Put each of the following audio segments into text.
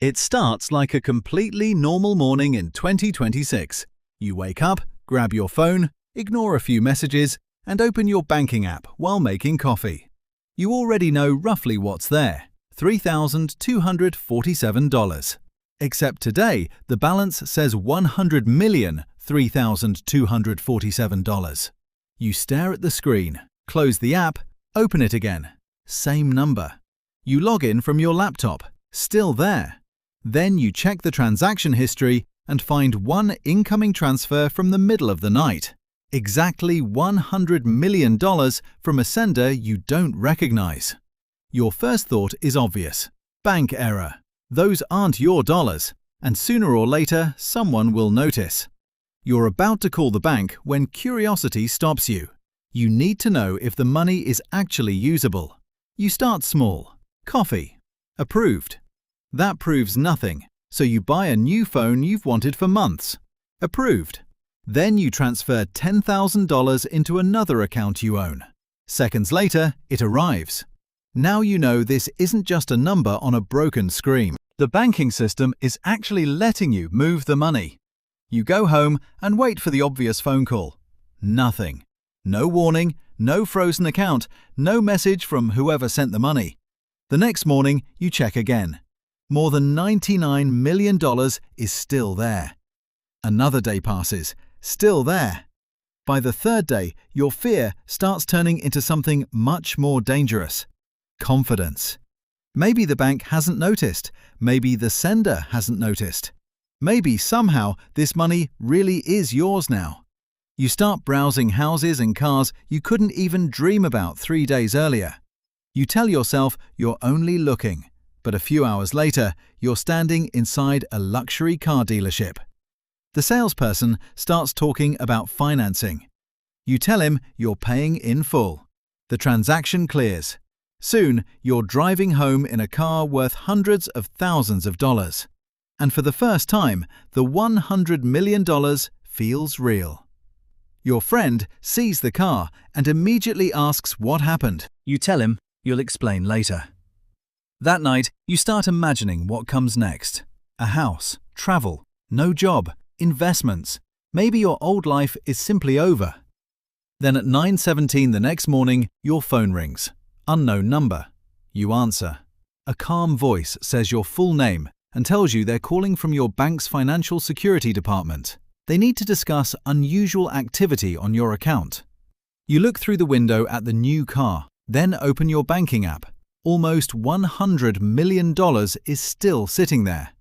It starts like a completely normal morning in 2026. You wake up, grab your phone, ignore a few messages, and open your banking app while making coffee. You already know roughly what's there: $3,247. Except today, the balance says $100,003,247. You stare at the screen, close the app, open it again. Same number. You log in from your laptop. Still there. Then you check the transaction history and find one incoming transfer from the middle of the night. Exactly $100 million from a sender you don't recognize. Your first thought is obvious. Bank error. Those aren't your dollars, and sooner or later someone will notice. You're about to call the bank when curiosity stops you. You need to know if the money is actually usable. You start small. Coffee. Approved. That proves nothing, so you buy a new phone you've wanted for months. Approved. Then you transfer $10,000 into another account you own. Seconds later, it arrives. Now you know this isn't just a number on a broken screen. The banking system is actually letting you move the money. You go home and wait for the obvious phone call. Nothing. No warning, no frozen account, no message from whoever sent the money. The next morning, you check again. More than $99 million is still there. Another day passes. Still there. By the third day, your fear starts turning into something much more dangerous. Confidence. Maybe the bank hasn't noticed. Maybe the sender hasn't noticed. Maybe somehow this money really is yours now. You start browsing houses and cars you couldn't even dream about 3 days earlier. You tell yourself you're only looking, but a few hours later, you're standing inside a luxury car dealership. The salesperson starts talking about financing. You tell him you're paying in full. The transaction clears. Soon, you're driving home in a car worth hundreds of thousands of dollars. And for the first time, the $100 million feels real. Your friend sees the car and immediately asks what happened. You tell him you'll explain later. That night, you start imagining what comes next. A house, travel, no job, investments. Maybe your old life is simply over. Then at 9:17 the next morning, your phone rings. Unknown number. You answer. A calm voice says your full name and tells you they're calling from your bank's financial security department. They need to discuss unusual activity on your account. You look through the window at the new car, then open your banking app. Almost $100 million is still sitting there.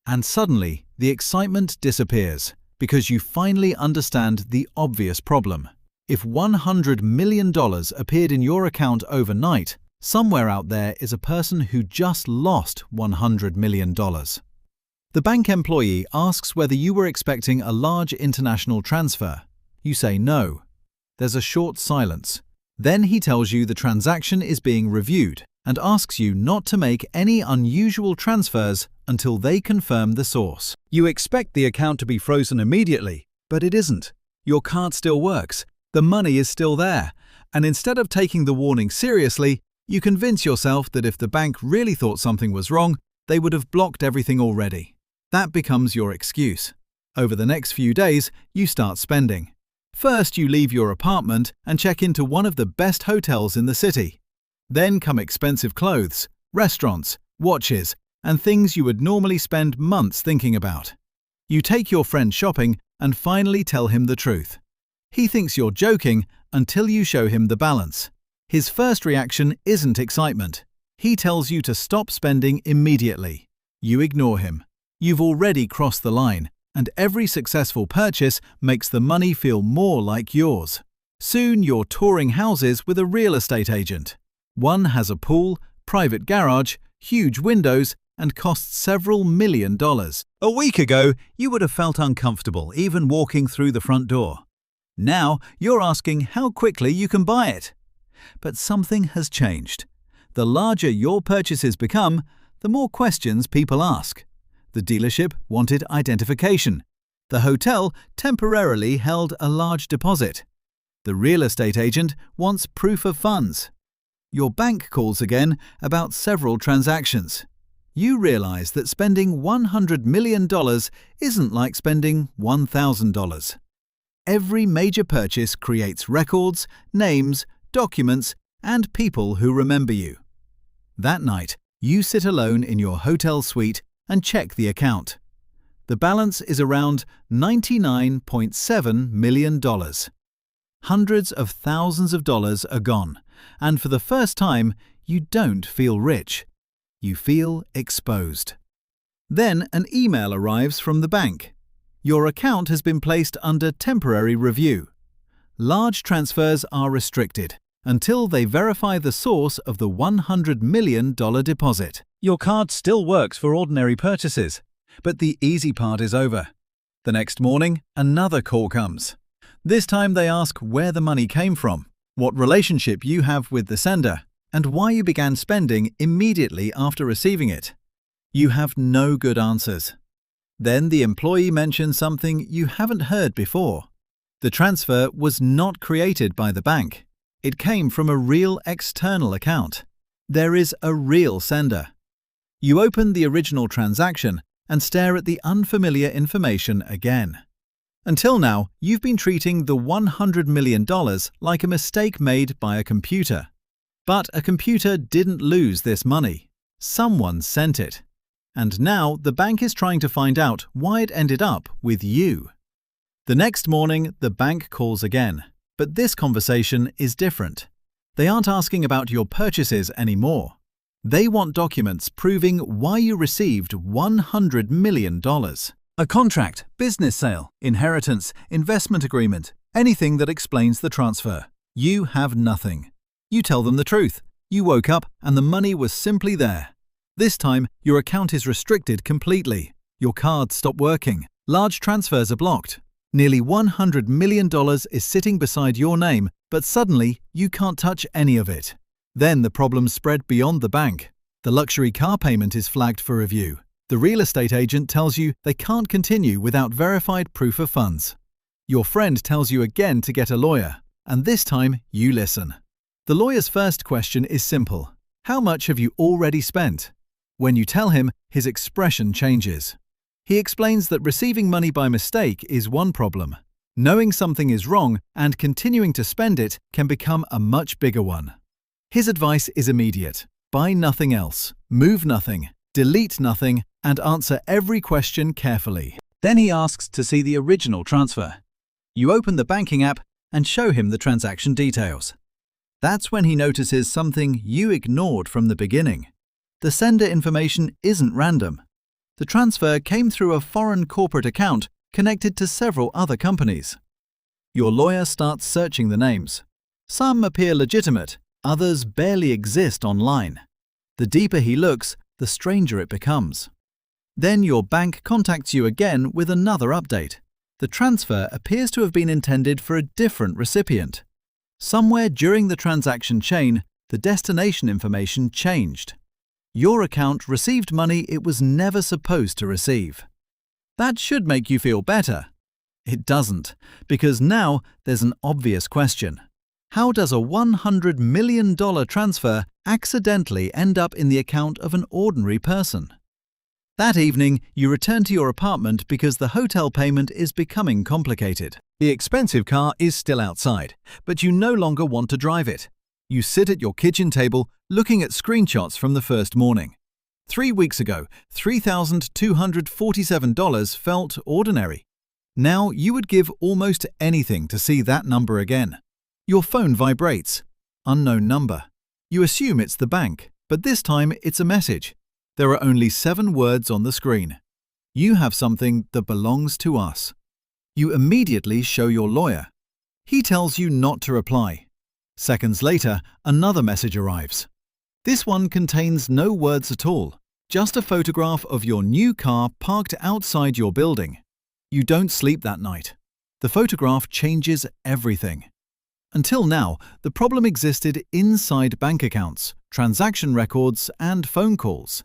And suddenly, the excitement disappears because you finally understand the obvious problem. If $100 million appeared in your account overnight, somewhere out there is a person who just lost $100 million. The bank employee asks whether you were expecting a large international transfer. You say no. There's a short silence. Then he tells you the transaction is being reviewed and asks you not to make any unusual transfers until they confirm the source. You expect the account to be frozen immediately, but it isn't. Your card still works. The money is still there, and instead of taking the warning seriously, you convince yourself that if the bank really thought something was wrong, they would have blocked everything already. That becomes your excuse. Over the next few days, you start spending. First, you leave your apartment and check into one of the best hotels in the city. Then come expensive clothes, restaurants, watches, and things you would normally spend months thinking about. You take your friend shopping and finally tell him the truth. He thinks you're joking until you show him the balance. His first reaction isn't excitement. He tells you to stop spending immediately. You ignore him. You've already crossed the line, and every successful purchase makes the money feel more like yours. Soon you're touring houses with a real estate agent. One has a pool, private garage, huge windows, and costs several $1 million. A week ago, you would have felt uncomfortable even walking through the front door. Now, you're asking how quickly you can buy it. But something has changed. The larger your purchases become, the more questions people ask. The dealership wanted identification. The hotel temporarily held a large deposit. The real estate agent wants proof of funds. Your bank calls again about several transactions. you realize that spending $100 million isn't like spending $1,000. Every major purchase creates records, names, documents, and people who remember you. That night, you sit alone in your hotel suite and check the account. The balance is around $99.7 million. Hundreds of thousands of dollars are gone, and for the first time, you don't feel rich. You feel exposed. Then an email arrives from the bank. Your account has been placed under temporary review. Large transfers are restricted until they verify the source of the $100 million deposit. Your card still works for ordinary purchases, but the easy part is over. The next morning, another call comes. This time they ask where the money came from, what relationship you have with the sender, and why you began spending immediately after receiving it. You have no good answers. Then the employee mentions something you haven't heard before. The transfer was not created by the bank. It came from a real external account. There is a real sender. You open the original transaction and stare at the unfamiliar information again. Until now, you've been treating the $100 million like a mistake made by a computer. But a computer didn't lose this money. Someone sent it. And now the bank is trying to find out why it ended up with you. The next morning, the bank calls again. But this conversation is different. They aren't asking about your purchases anymore. They want documents proving why you received $100 million. A contract, business sale, inheritance, investment agreement, anything that explains the transfer. You have nothing. You tell them the truth. You woke up and the money was simply there. This time, your account is restricted completely. Your cards stop working. Large transfers are blocked. Nearly $100 million is sitting beside your name, but suddenly you can't touch any of it. Then the problems spread beyond the bank. The luxury car payment is flagged for review. The real estate agent tells you they can't continue without verified proof of funds. Your friend tells you again to get a lawyer, and this time you listen. The lawyer's first question is simple. How much have you already spent? When you tell him, his expression changes. He explains that receiving money by mistake is one problem. Knowing something is wrong and continuing to spend it can become a much bigger one. His advice is immediate. Buy nothing else, move nothing, delete nothing, and answer every question carefully. Then he asks to see the original transfer. You open the banking app and show him the transaction details. That's when he notices something you ignored from the beginning. The sender information isn't random. The transfer came through a foreign corporate account connected to several other companies. Your lawyer starts searching the names. Some appear legitimate, others barely exist online. The deeper he looks, the stranger it becomes. Then your bank contacts you again with another update. The transfer appears to have been intended for a different recipient. Somewhere during the transaction chain, the destination information changed. Your account received money it was never supposed to receive. That should make you feel better. It doesn't, because now there's an obvious question. How does a $100 million transfer accidentally end up in the account of an ordinary person? That evening, you return to your apartment because the hotel payment is becoming complicated. The expensive car is still outside, but you no longer want to drive it. You sit at your kitchen table looking at screenshots from the first morning. 3 weeks ago, $3,247 felt ordinary. Now you would give almost anything to see that number again. Your phone vibrates. Unknown number. You assume it's the bank, but this time it's a message. There are only 7 words on the screen. You have something that belongs to us. You immediately show your lawyer. He tells you not to reply. Seconds later, another message arrives. This one contains no words at all, just a photograph of your new car parked outside your building. You don't sleep that night. The photograph changes everything. Until now, the problem existed inside bank accounts, transaction records, and phone calls.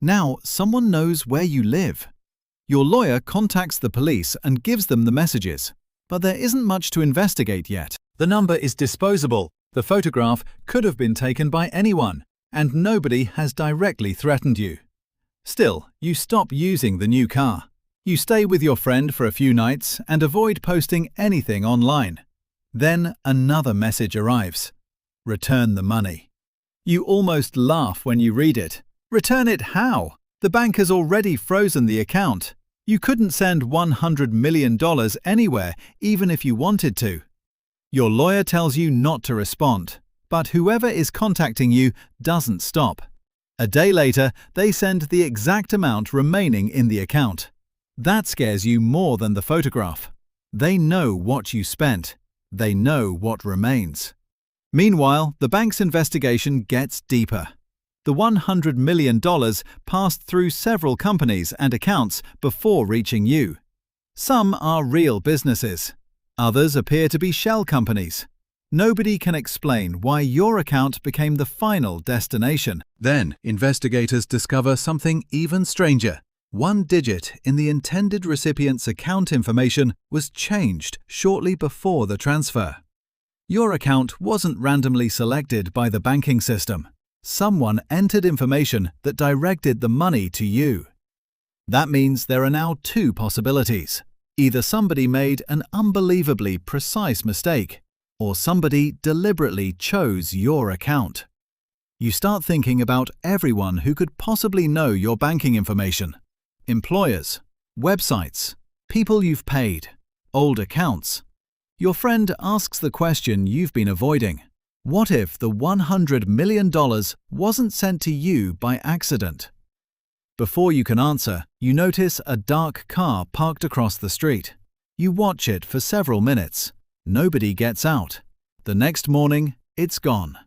Now, someone knows where you live. Your lawyer contacts the police and gives them the messages, but there isn't much to investigate yet. The number is disposable. The photograph could have been taken by anyone, and nobody has directly threatened you. Still, you stop using the new car. You stay with your friend for a few nights and avoid posting anything online. Then another message arrives. Return the money. You almost laugh when you read it. Return it how? The bank has already frozen the account. You couldn't send $100 million anywhere, even if you wanted to. Your lawyer tells you not to respond, but whoever is contacting you doesn't stop. A day later, they send the exact amount remaining in the account. That scares you more than the photograph. They know what you spent. They know what remains. Meanwhile, the bank's investigation gets deeper. The $100 million passed through several companies and accounts before reaching you. Some are real businesses. Others appear to be shell companies. Nobody can explain why your account became the final destination. Then, investigators discover something even stranger. One digit in the intended recipient's account information was changed shortly before the transfer. Your account wasn't randomly selected by the banking system. Someone entered information that directed the money to you. That means there are now two possibilities. Either somebody made an unbelievably precise mistake, or somebody deliberately chose your account. You start thinking about everyone who could possibly know your banking information. Employers, websites, people you've paid, old accounts. Your friend asks the question you've been avoiding. What if the $100 million wasn't sent to you by accident? Before you can answer, you notice a dark car parked across the street. You watch it for several minutes. Nobody gets out. The next morning, it's gone.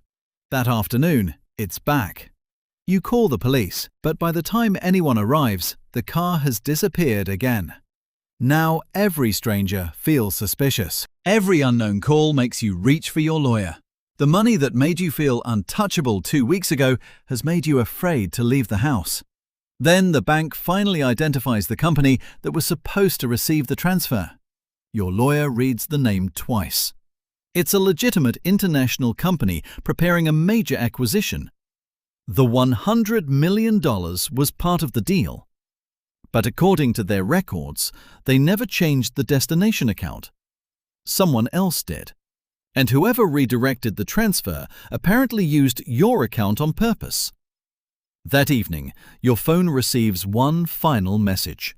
That afternoon, it's back. You call the police, but by the time anyone arrives, the car has disappeared again. Now every stranger feels suspicious. Every unknown call makes you reach for your lawyer. The money that made you feel untouchable 2 weeks ago has made you afraid to leave the house. Then the bank finally identifies the company that was supposed to receive the transfer. Your lawyer reads the name twice. It's a legitimate international company preparing a major acquisition. The $100 million was part of the deal. But according to their records, they never changed the destination account. Someone else did. And whoever redirected the transfer apparently used your account on purpose. That evening, your phone receives one final message.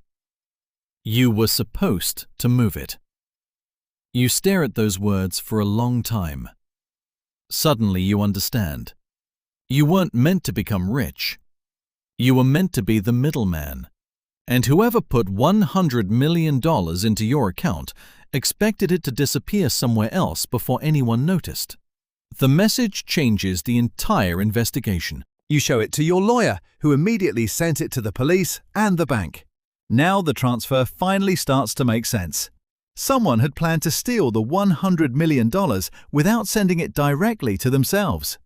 You were supposed to move it. You stare at those words for a long time. Suddenly you understand. You weren't meant to become rich. You were meant to be the middleman. And whoever put $100 million into your account expected it to disappear somewhere else before anyone noticed. The message changes the entire investigation. You show it to your lawyer, who immediately sent it to the police and the bank. Now the transfer finally starts to make sense. Someone had planned to steal the $100 million without sending it directly to themselves.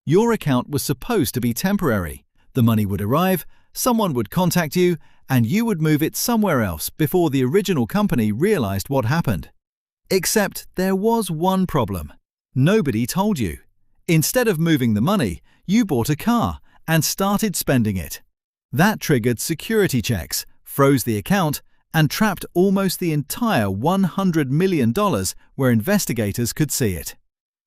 Your account was supposed to be temporary. The money would arrive, someone would contact you, and you would move it somewhere else before the original company realized what happened. Except there was one problem. Nobody told you. Instead of moving the money, you bought a car and started spending it. That triggered security checks, froze the account, and trapped almost the entire $100 million where investigators could see it.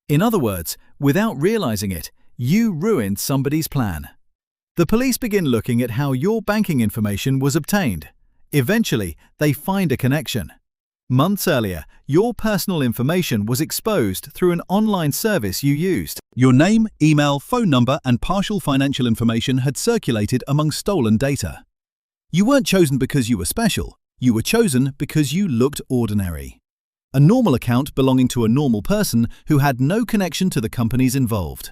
In other words, without realizing it, you ruined somebody's plan. The police begin looking at how your banking information was obtained. Eventually, they find a connection. Months earlier, your personal information was exposed through an online service you used. Your name, email, phone number, and partial financial information had circulated among stolen data. You weren't chosen because you were special. You were chosen because you looked ordinary. A normal account belonging to a normal person who had no connection to the companies involved.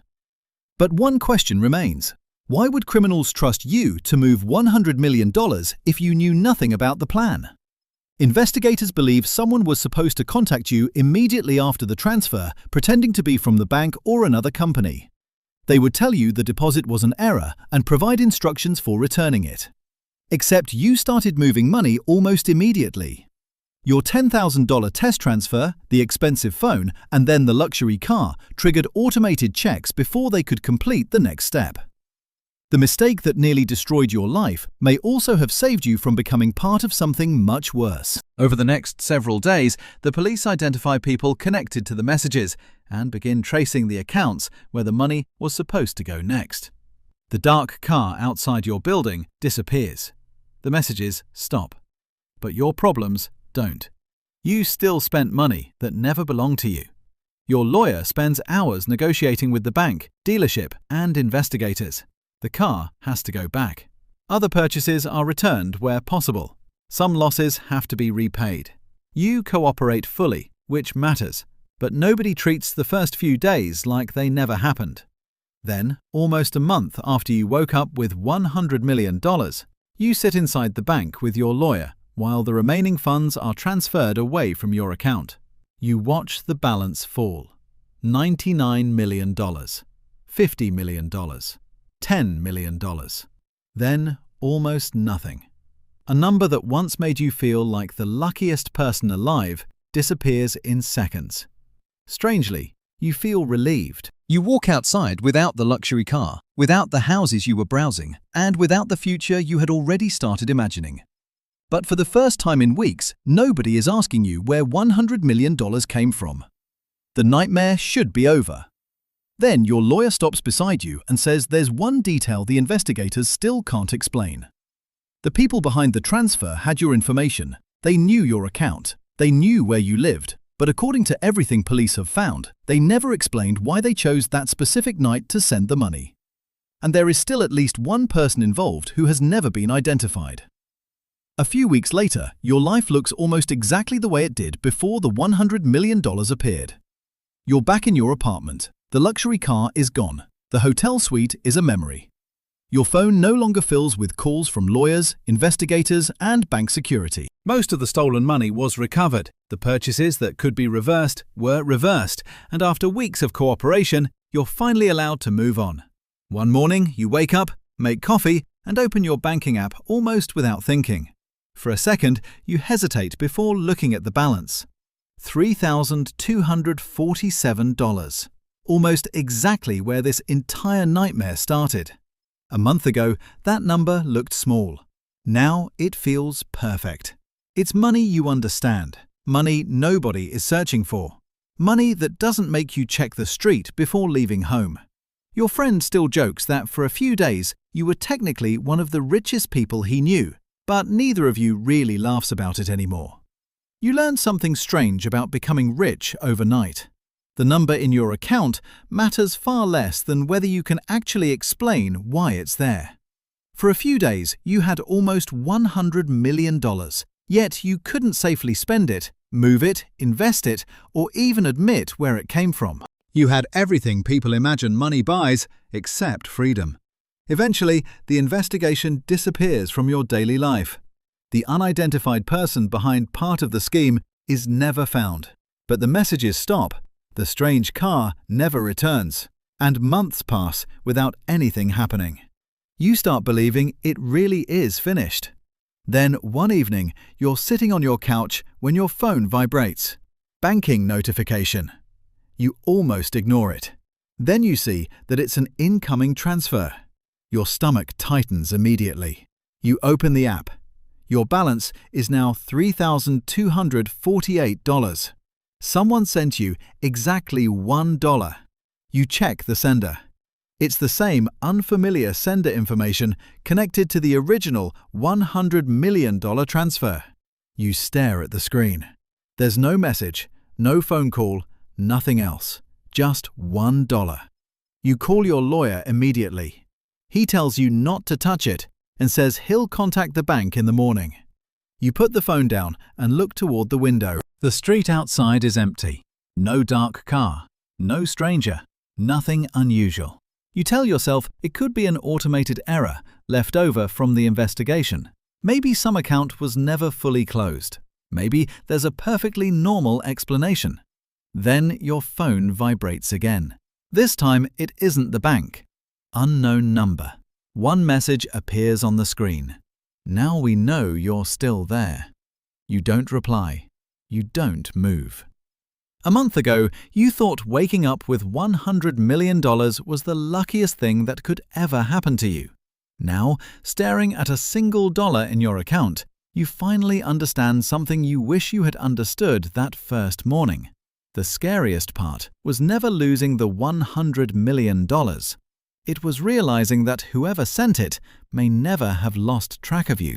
But one question remains. Why would criminals trust you to move $100 million if you knew nothing about the plan? Investigators believe someone was supposed to contact you immediately after the transfer, pretending to be from the bank or another company. They would tell you the deposit was an error and provide instructions for returning it. Except you started moving money almost immediately. Your $10,000 test transfer, the expensive phone, and then the luxury car triggered automated checks before they could complete the next step. The mistake that nearly destroyed your life may also have saved you from becoming part of something much worse. Over the next several days, the police identify people connected to the messages and begin tracing the accounts where the money was supposed to go next. The dark car outside your building disappears. The messages stop. But your problems don't. You still spent money that never belonged to you. Your lawyer spends hours negotiating with the bank, dealership, and investigators. The car has to go back. Other purchases are returned where possible. Some losses have to be repaid. You cooperate fully, which matters, but nobody treats the first few days like they never happened. Then, almost a month after you woke up with $100 million, you sit inside the bank with your lawyer while the remaining funds are transferred away from your account. You watch the balance fall. $99 million, $50 million, $10 million. Then, almost nothing. A number that once made you feel like the luckiest person alive disappears in seconds. Strangely, you feel relieved. You walk outside without the luxury car, without the houses you were browsing, and without the future you had already started imagining. But for the first time in weeks, nobody is asking you where $100 million came from. The nightmare should be over. Then your lawyer stops beside you and says there's one detail the investigators still can't explain. The people behind the transfer had your information. They knew your account. They knew where you lived. But according to everything police have found, they never explained why they chose that specific night to send the money. And there is still at least one person involved who has never been identified. A few weeks later, your life looks almost exactly the way it did before the $100 million appeared. You're back in your apartment. The luxury car is gone. The hotel suite is a memory. Your phone no longer fills with calls from lawyers, investigators, and bank security. Most of the stolen money was recovered. The purchases that could be reversed were reversed, and after weeks of cooperation, you're finally allowed to move on. One morning, you wake up, make coffee, and open your banking app almost without thinking. For a second, you hesitate before looking at the balance. $3,247. Almost exactly where this entire nightmare started. A month ago, that number looked small. Now it feels perfect. It's money you understand. Money nobody is searching for. Money that doesn't make you check the street before leaving home. Your friend still jokes that for a few days you were technically one of the richest people he knew, but neither of you really laughs about it anymore. You learn something strange about becoming rich overnight. The number in your account matters far less than whether you can actually explain why it's there. For a few days, you had almost $100 million, yet you couldn't safely spend it, move it, invest it, or even admit where it came from. You had everything people imagine money buys, except freedom. Eventually, the investigation disappears from your daily life. The unidentified person behind part of the scheme is never found. But the messages stop, the strange car never returns, and months pass without anything happening. You start believing it really is finished. Then one evening, you're sitting on your couch when your phone vibrates. Banking notification. You almost ignore it. Then you see that it's an incoming transfer. Your stomach tightens immediately. You open the app. Your balance is now $3,248. Someone sent you exactly $1. You check the sender. It's the same unfamiliar sender information connected to the original $100 million transfer. You stare at the screen. There's no message, no phone call, nothing else. Just $1. You call your lawyer immediately. He tells you not to touch it and says he'll contact the bank in the morning. You put the phone down and look toward the window. The street outside is empty. No dark car. No stranger. Nothing unusual. You tell yourself it could be an automated error left over from the investigation. Maybe some account was never fully closed. Maybe there's a perfectly normal explanation. Then your phone vibrates again. This time it isn't the bank. Unknown number. One message appears on the screen. Now we know you're still there. You don't reply. You don't move. A month ago, you thought waking up with $100 million was the luckiest thing that could ever happen to you. Now, staring at a single dollar in your account, you finally understand something you wish you had understood that first morning. The scariest part was never losing the $100 million. It was realizing that whoever sent it may never have lost track of you.